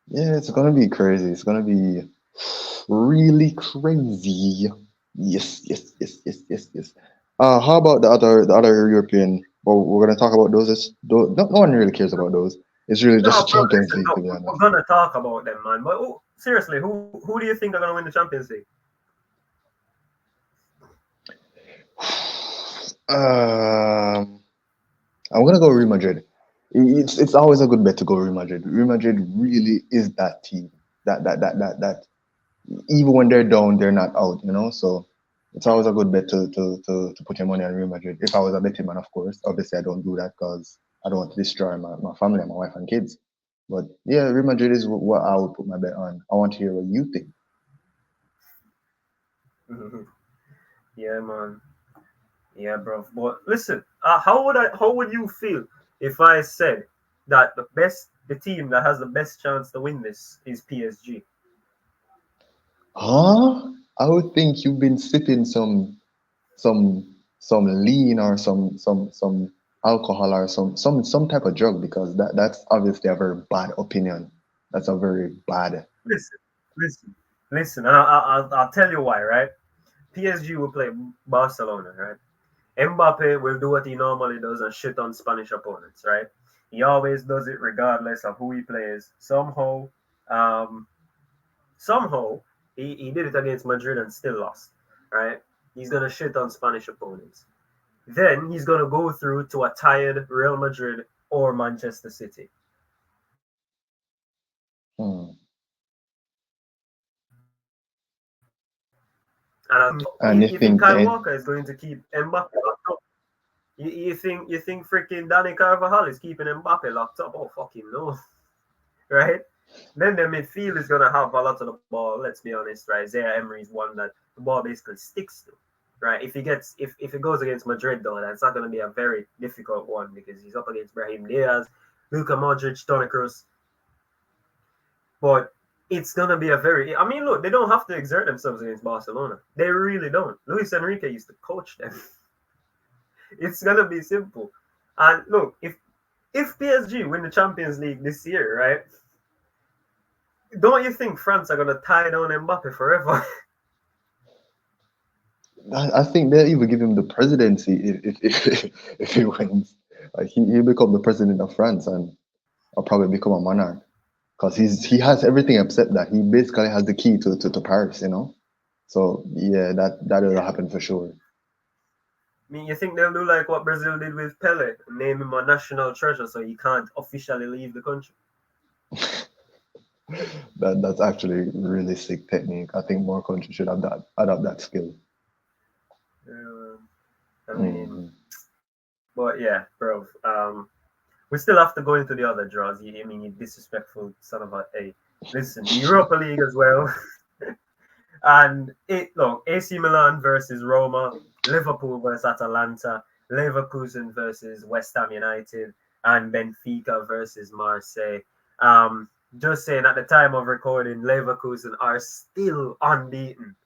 Yeah, it's gonna be crazy. It's gonna be really crazy. Yes, yes, yes, yes, yes, yes. How about the other European? Well, we're gonna talk about those. No one really cares about those. It's really just No, the bro. Champions Listen, League, no, to be we're honest. gonna talk about them, man. But seriously, who do you think are gonna win the Champions League? Um, I'm gonna go Real Madrid. It's always a good bet to go Real Madrid. Real Madrid really is that team that even when they're down, they're not out. You know, so it's always a good bet to put your money on Real Madrid. If I was a betting man, of course. Obviously, I don't do that because I don't want to destroy my family and my wife and kids. But yeah, Real Madrid is what I would put my bet on. I want to hear what you think. Yeah, man. Yeah, bro. But listen, how would you feel if I said that the team that has the best chance to win this is PSG? Huh? I would think you've been sipping some lean or some alcohol or some type of drug because that's obviously a very bad opinion. That's a very bad. Listen, listen, listen, and I'll tell you why, right? PSG will play Barcelona, right? Mbappe will do what he normally does and shit on Spanish opponents, right? He always does it regardless of who he plays. Um, somehow he did it against Madrid and still lost, right? He's gonna shit on Spanish opponents. Then he's gonna go through to a tired Real Madrid or Manchester City. Hmm. And And you you think think Kyle then, Walker is going to keep Mbappe locked up? You think freaking Danny Carvajal is keeping Mbappe locked up? Oh fucking no, right? Then the midfield is gonna have a lot of the ball. Let's be honest, right? Zaire Emery is one that the ball basically sticks to, right? If it goes against Madrid though, that's not gonna be a very difficult one because he's up against Brahim Diaz, Luka Modric, Toni Kroos. But it's gonna be a very. I mean, look, they don't have to exert themselves against Barcelona. They really don't. Luis Enrique used to coach them. It's gonna be simple. And look, if PSG win the Champions League this year, right? Don't you think France are gonna tie down Mbappe forever? I think they'll even give him the presidency if he wins. Like he'll become the president of France and or probably become a monarch because he has everything except that he basically has the key to Paris, you know. So yeah, that will Yeah. happen for sure. I mean, you think they'll do like what Brazil did with Pele, name him a national treasure so he can't officially leave the country? That's actually really sick technique. I think more countries should have that adopt that skill. Um, I mean, Hmm. but yeah, bro. We still have to go into the other draws. I mean, you disrespectful son of a. Hey, listen, the Europa League as well. And it look, AC Milan versus Roma, Liverpool versus Atalanta, Leverkusen versus West Ham United, and Benfica versus Marseille. Um, just saying, at the time of recording, Leverkusen are still unbeaten.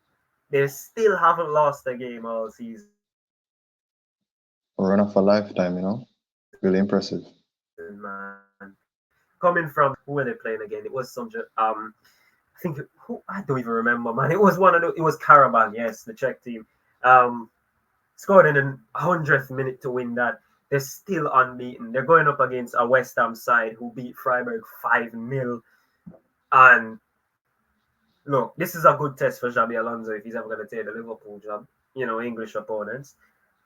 They still haven't lost a game all season, man. Run off a lifetime, you know. Really impressive. Coming from who were they playing again? It was some I think who I don't even remember, man. It was one of the, it was Caravan, yes, the Czech team. Um, Scored in the 100th minute to win that. They're still unbeaten. They're going up against a West Ham side who beat Freiburg 5-0. And look, this is a good test for Xabi Alonso if he's ever going to take the Liverpool job, English opponents.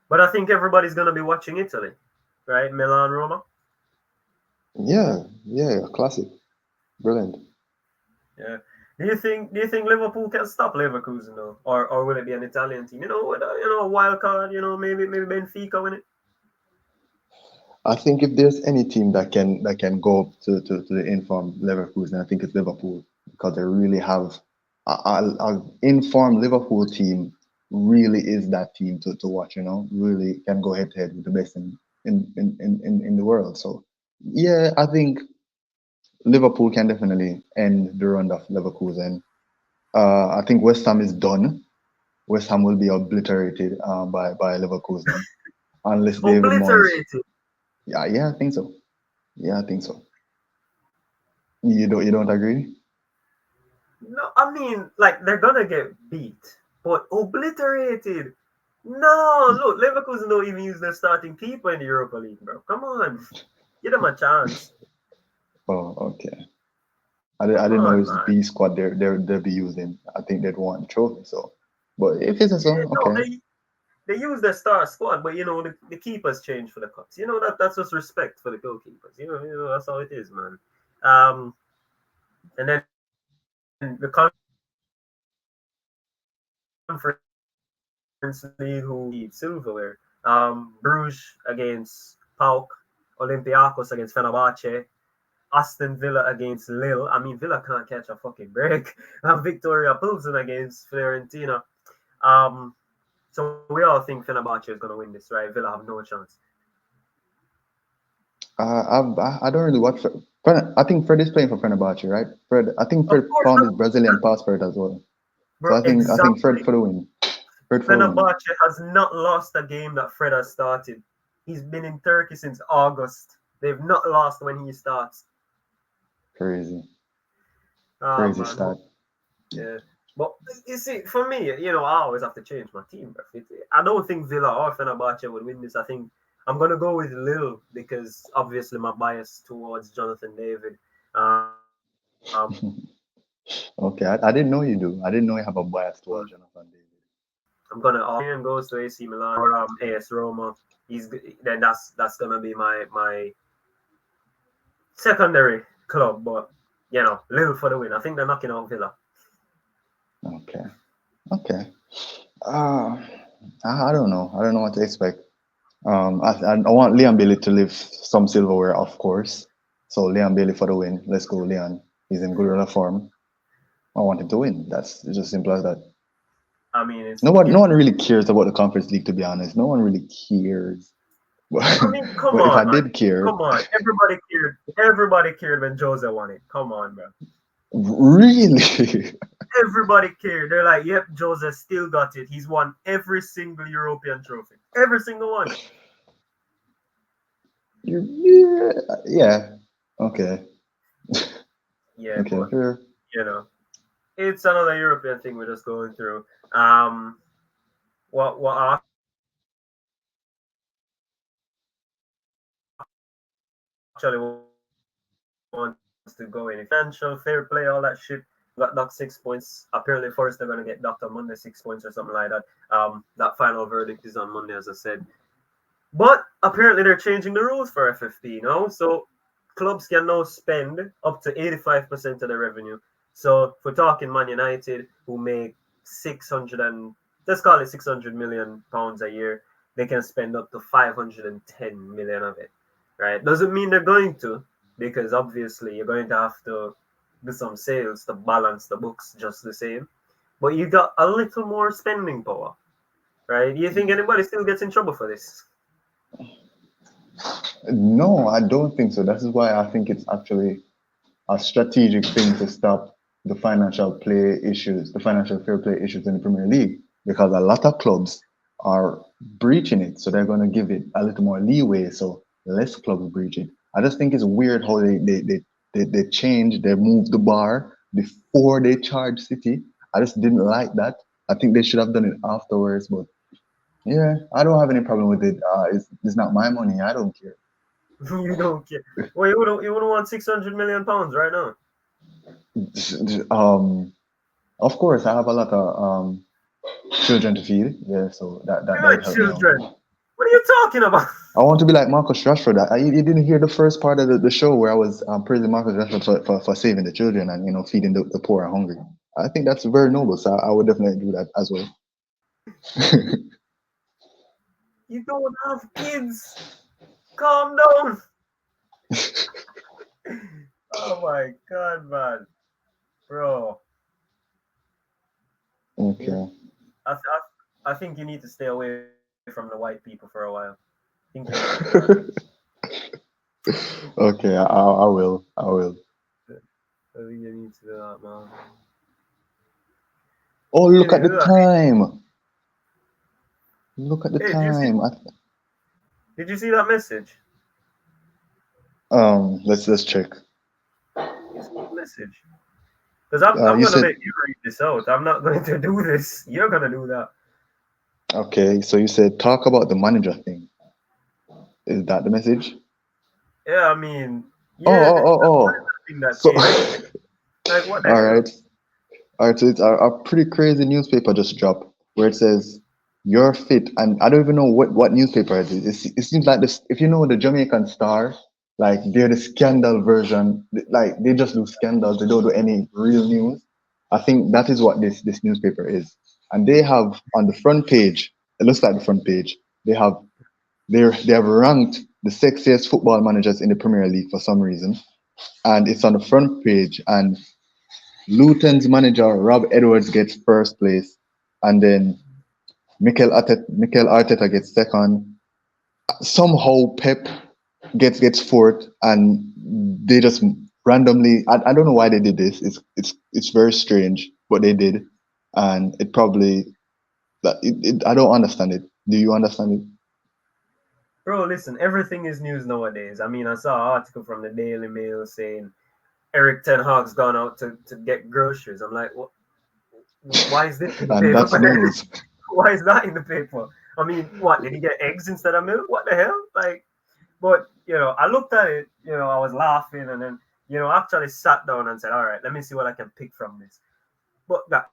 But I think everybody's going to be watching Italy, right? Milan, Roma. Yeah, yeah, classic. Brilliant. Yeah. Do you think Liverpool can stop Leverkusen though, or will it be an Italian team? With a wild card. Maybe Benfica win it. I think if there's any team that can go up to the informed Leverkusen, I think it's Liverpool because they really have a informed Liverpool team really is that team to watch, you know, really can go head to head with the best in the world. So yeah, I think Liverpool can definitely end the run of Leverkusen. I think West Ham is done. West Ham will be obliterated by Leverkusen unless David Moyes. Obliterated. Yeah, yeah, I think so. Yeah, I think so. You don't agree? No, I mean, like they're gonna get beat, but obliterated. No, look, Leverkusen don't even use their starting keeper in the Europa League, bro. Come on, give them a chance. Oh, okay. I Come didn't know it on, was man. B squad they'd be using. I think they'd want the trophy. So, but if it's so, Yeah, no, okay. they use their star squad, but the keepers change for the cups. That's just respect for the goalkeepers. That's how it is, man. Um, and then the Conference League who receive silverware. Bruges against PAOK, Olympiacos against Fenerbahce, Aston Villa against Lille. I mean, Villa can't catch a fucking break. And Victoria Pilsen against Fiorentina. Um, so we all think Fenerbahce is going to win this, right? Villa have no chance. I don't really watch. I think Fred is playing for Fenerbahce, right? Fred. I think Of Fred course, found his Brazilian passport as well. So bro, I think Fred exactly. for the win. Fred for the win. Fenerbahce has not lost a game that Fred has started. He's been in Turkey since August. They've not lost when he starts. Crazy, Oh crazy man, stat. yeah. But you see, for me, I always have to change my team. I don't think Villa or Fenerbahce would win this. I think I'm gonna go with Lille because obviously my bias towards Jonathan David. Um, Okay, I didn't know you do. I didn't know you have a bias but towards Jonathan David. I'm gonna goes to AC Milan or AS Roma. Then that's gonna be my secondary club. But Lille for the win. I think they're knocking out Villa. Okay, okay. Uh, I don't know. I don't know what to expect. I want Leon Bailey to lift some silverware, of course. So Leon Bailey for the win. Let's go, Leon. He's in good run of form. I want him to win. That's just simple as that. I mean, No one really cares about the conference league, to be honest. No one really cares. But, I mean, come but if I on, man. did care, Come on. Everybody cared. Everybody cared when Jose won it. Come on, bro. really, Everybody cared. They're like, yep, Jose still got it. He's won every single European trophy. Every single one. yeah, yeah. Okay, Yeah, okay, but sure. you know, it's another European thing we're just going through. Um, what actually wants to go in financial fair play, all that shit. Got docked 6 points. Apparently, first they're gonna get docked on Monday 6 points or something like that. That final verdict is on Monday, as I said. But apparently they're changing the rules for FFP now, so clubs can now spend up to 85% of their revenue. So if we're talking Man United, who make 600 and let's call it 600 million pounds a year, they can spend up to 510 million of it. Right? Doesn't mean they're going to, because obviously you're going to have to do some sales to balance the books just the same. But you got a little more spending power. Right? Do you think anybody still gets in trouble for this? No, I don't think so. That is why I think it's actually a strategic thing to stop the financial fair play issues in the Premier League, because a lot of clubs are breaching it. So they're going to give it a little more leeway, so less clubs breach it. I just think it's weird how they moved the bar before they charge City. I just didn't like that. I think they should have done it afterwards, but yeah, I don't have any problem with it. It's not my money. I don't care. You don't care. Well, you wouldn't want 600 million pounds right now. Um, of course, I have a lot of children to feed. Yeah, so that You're would not help me out. children. What are you talking about? I want to be like Marcus Rashford. You didn't hear the first part of the show where I was praising Marcus Rashford for saving the children and feeding the poor and hungry. I think that's very noble. So I would definitely do that as well. You don't have kids. Calm down. Oh my god, man, bro. You, Okay. I think you need to stay away from the white people for a while. I think you need to do that. Okay, I will. I will. I think you need to do that, man. Oh, look at the Anywho, time. Look at the hey, time. did you see that message? Let's check. You see the message? Because I'm You gonna said let you read this out. I'm not going to do this. You're gonna do that. okay. So you said talk about the manager thing. Is that the message? Yeah, I mean, Oh, yeah, oh, that's oh, the oh. thing that So, came in. Like, what the all hell? right. All right, so it's a pretty crazy newspaper just dropped where it says you're fit, and I don't even know what newspaper it is. It seems like this. If you know the Jamaican Star, like they're the scandal version. Like they just do scandals. They don't do any real news. I think that is what this newspaper is, and they have on the front page. It looks like the front page. They have they have ranked the sexiest football managers in the Premier League for some reason, and it's on the front page, and Luton's manager Rob Edwards gets first place, and then Mikel Arteta gets second. Somehow Pep gets fourth, and they just randomly. I don't know why they did this. It's very strange, but they did, and it probably I don't understand it. Do you understand it? Bro, listen, everything is news nowadays. I mean, I saw an article from the Daily Mail saying Eric Ten Hag's gone out to get groceries. I'm like, what? Why is this in the And paper? that's news. Why is that in the paper? I mean, what did he get eggs instead of milk? What the hell? Like, but I looked at it. I was laughing, and then actually sat down and said, all right, let me see what I can pick from this. But that,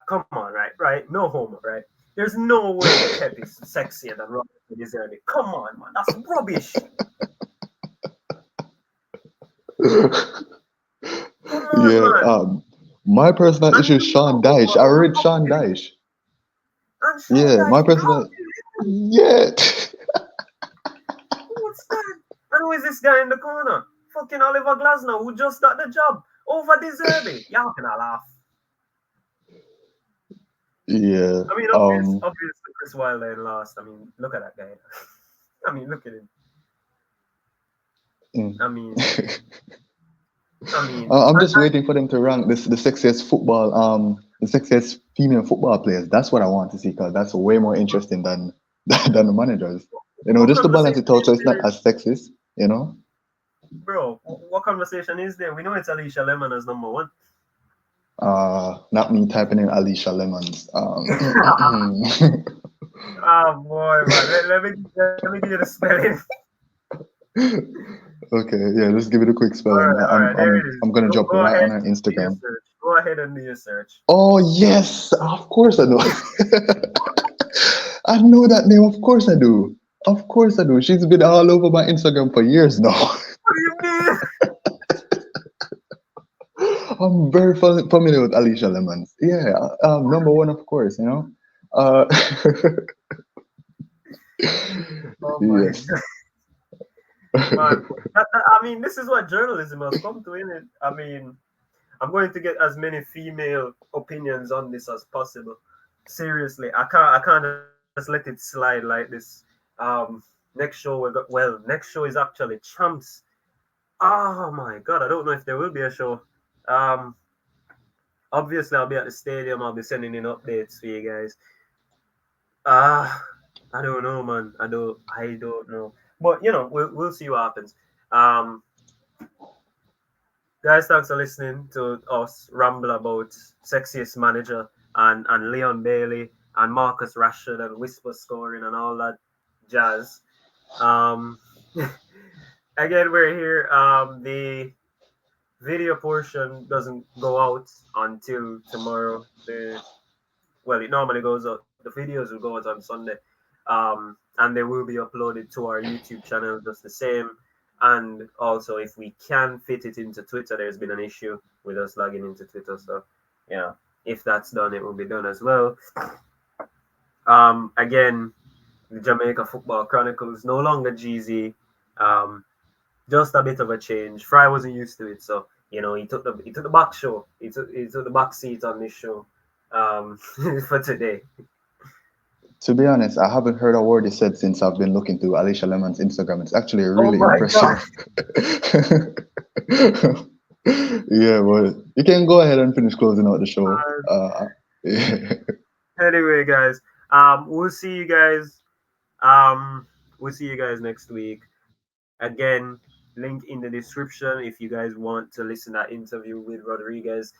come on, right? No homo, right? There's no way Pep is sexier than Robert Deserve. Come on, man, that's rubbish. Come on, Yeah. man. My personal And issue is Sean Dyche. I read Sean Dyche. Sean Yeah, my Dyche personal. broken. Yeah. What's that? And who is this guy in the corner? Fucking Oliver Glasner, who just got the job. Over Deserby. Y'all gonna laugh. Yeah. I mean, obviously Chris Wilder lost. I mean, look at that guy. I mean, look at him. mm. I mean, I'm just waiting for them to rank the sexiest female football players. That's what I want to see, because that's way more interesting than than the managers. what Just to balance conversation it out so is it's not there, as sexist. bro? What conversation is there? We know it's Alicia Lemon as number one. Not me typing in Alicia Lemons. Oh boy, man. Let me give you the spelling. Okay, yeah, just give it a quick spelling. All right. There it is. I'm gonna Go, drop go right ahead on her and do your Instagram. search. Go ahead and do your search. Oh yes, of course I know. I know that name. Of course I do. Of course I do. She's been all over my Instagram for years now. What do you mean? I'm very familiar with Alicia Lemons. Yeah, number one, of course. You know. Uh, Oh my yes. god, man. I mean, this is what journalism has come to, innit? I mean, I'm going to get as many female opinions on this as possible. Seriously, I can't just let it slide like this. Next show next show is actually champs. Oh my god, I don't know if there will be a show. Um, Obviously I'll be at the stadium. I'll be sending in updates for you guys. I don't know, man. I don't know. But we'll see what happens. Um, Guys, thanks for listening to us ramble about sexiest manager and Leon Bailey and Marcus Rashford and whisper scoring and all that jazz. Um, Again, we're here. The video portion doesn't go out until tomorrow. It normally goes out. The videos will go out on Sunday, and they will be uploaded to our YouTube channel just the same. And also, if we can fit it into Twitter, there's been an issue with us logging into Twitter. So, yeah, if that's done, it will be done as well. Again, the Jamaica Football Chronicles no longer GZ. Um, just a bit of a change. Fry wasn't used to it, so he took the back show. He took the back seat on this show for today. To be honest, I haven't heard a word he said since I've been looking through Alicia Lemon's Instagram. It's actually Oh really my god! impressive. Yeah, well, you can go ahead and finish closing out the show. Yeah. Anyway, guys, we'll see you guys. Um, we'll see you guys next week. Again, link in the description if you guys want to listen to that interview with Rodriguez.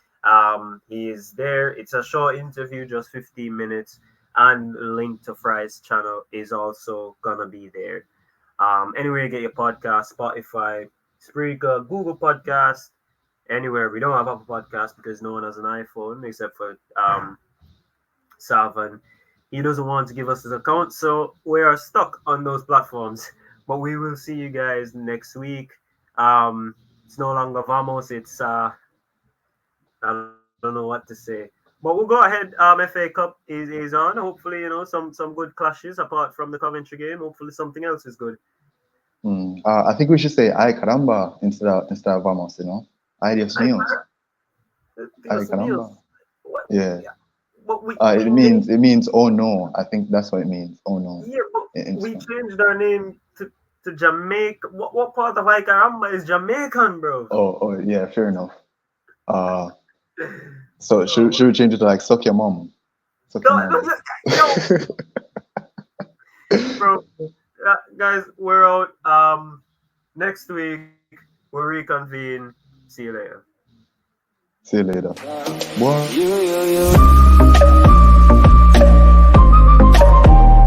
He is there. It's a short interview, just 15 minutes, and link to Fry's channel is also gonna be there. Anywhere you get your podcast, Spotify, Spreaker, Google Podcast, anywhere. We don't have Apple Podcast because no one has an iPhone except for Salvan. He doesn't want to give us his account, so we are stuck on those platforms. But we will see you guys next week. It's no longer Vamos. It's I don't know what to say. But we'll go ahead. FA Cup is on. Hopefully, some good clashes apart from the Coventry game. Hopefully, something else is good. I think we should say "Ay caramba" instead of "vamos." "Ay Dios I, míos." "Ay Dios caramba." míos. What? Yeah. Yeah, but we It means "oh no." I think that's what it means. "Oh no." yeah, but In we Spanish. changed our name to Jamaica. What part of Icaramba is Jamaican, bro? Oh yeah, fair enough. Uh, so Oh, should we change it to like "suck your mom"? Suck your no, mom. yo, bro, guys, we're out. Next week we'll reconvene. See you later. See you later. What? You.